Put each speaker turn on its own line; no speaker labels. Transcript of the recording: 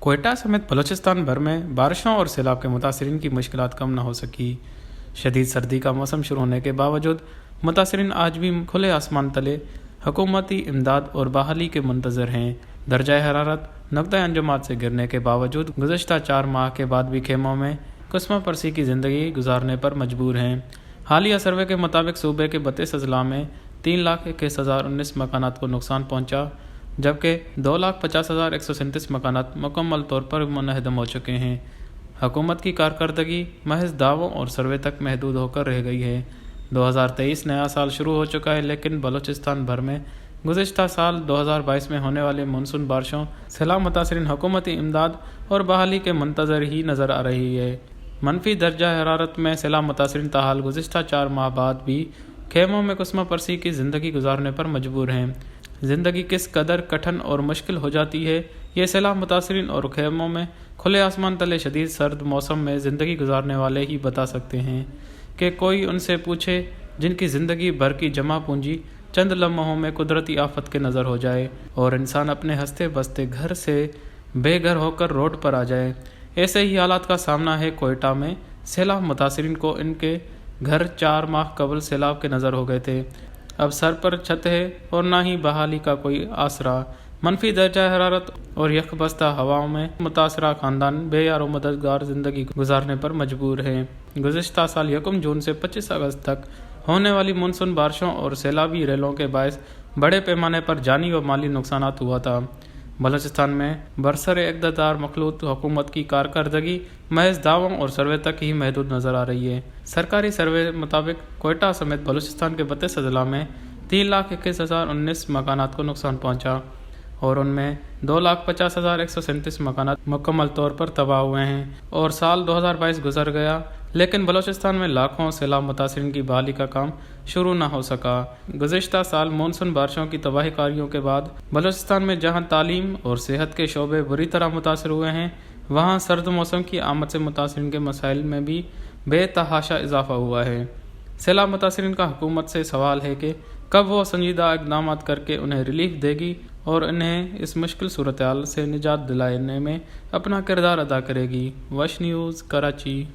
कोयटा समेत बलूचिस्तान भर में बारिशों और सैलाब के मुतासरीन की मुश्किलात कम न हो सकी। शदीद सर्दी का मौसम शुरू होने के बावजूद मुतासरीन आज भी खुले आसमान तले हुकूमती इमदाद और बहाली के मुंतज़र हैं। दर्जा हरारत नुक्ता अंजुमात से गिरने के बावजूद गुज़श्ता 4 माह के बाद भी खेमों में कुस्मा परसी की ज़िंदगी गुजारने पर मजबूर हैं। हालिया सर्वे के मुताबिक सूबे के 32 अजला में 3,21,019 मकानात को नुकसान पहुँचा, जबकि 2,50,137 मकानात मुकम्मल तौर पर मुनहदम हो चुके हैं। हुकूमत की कारकर्दगी महज दावों और सर्वे तक महदूद होकर रह गई है। 2023 नया साल शुरू हो चुका है, लेकिन बलूचिस्तान भर में गुज़श्ता साल 2022 में होने वाले मानसून बारिशों सैलाब मुतासरीन हुकूमती इमदाद और बहाली के मुंतज़र ही नज़र आ रही है। मनफी दर्जा हरारत में सैलाब मुतासरीन ताहाल गुज़श्ता 4 माह बाद भी खेमों में कुस्मा परसी की ज़िंदगी गुजारने पर मजबूर हैं। ज़िंदगी किस कदर कठिन और मुश्किल हो जाती है, ये सैलाब मुतासरीन और खेमों में खुले आसमान तले शदीद सर्द मौसम में ज़िंदगी गुजारने वाले ही बता सकते हैं। कि कोई उनसे पूछे जिनकी ज़िंदगी भर की जमा पूंजी चंद लम्हों में कुदरती आफत के नज़र हो जाए और इंसान अपने हंसते बसते घर से बेघर होकर रोड पर आ जाए। ऐसे ही हालात का सामना है कोयटा में। सैलाब मुतासरीन को इनके घर 4 माह कबल सैलाब के नज़र हो गए थे। अब सर पर छत है और ना ही बहाली का कोई आसरा। मनफी दर्जा हरारत और यकबस्ता हवाओं में मुतासरा खानदान बेयार और मददगार ज़िंदगी गुजारने पर मजबूर है। गुज़श्ता साल 1 जून से 25 अगस्त तक होने वाली मानसून बारिशों और सैलाबी रेलों के बायस बड़े पैमाने पर जानी व माली नुकसानात हुआ था। बलूचिस्तान में बरसर इक़्तिदार मखलूत हुकूमत की कारकर्दगी महज दावों और सर्वे तक ही महदूद नज़र आ रही है। सरकारी सर्वे मुताबिक कोयटा समेत बलूचिस्तान के 32 अजला में 3,21,019 मकानात को नुकसान पहुँचा और उनमें 2,50,137 मकानात मुकम्मल तौर पर तबाह हुए हैं। और साल 2022 गुजर गया, लेकिन बलूचिस्तान में लाखों सैलाब मुतासरीन की बहाली का काम शुरू न हो सका। गुज़श्ता साल मानसून बारिशों की तबाही कारियों के बाद बलूचिस्तान में जहां तालीम और सेहत के शोबे बुरी तरह मुतासर हुए हैं, वहां सर्द मौसम की आमद से मुतासरीन के मसाइल में भी बेतहाशा इजाफा हुआ है। सैलाब मुतासरीन का हुकूमत से सवाल है कि कब वो संजीदा इक़दाम करके उन्हें रिलीफ देगी और इन्हें इस मुश्किल सूरत हाल से निजात दिलाने में अपना किरदार अदा करेगी। वश न्यूज़, कराची।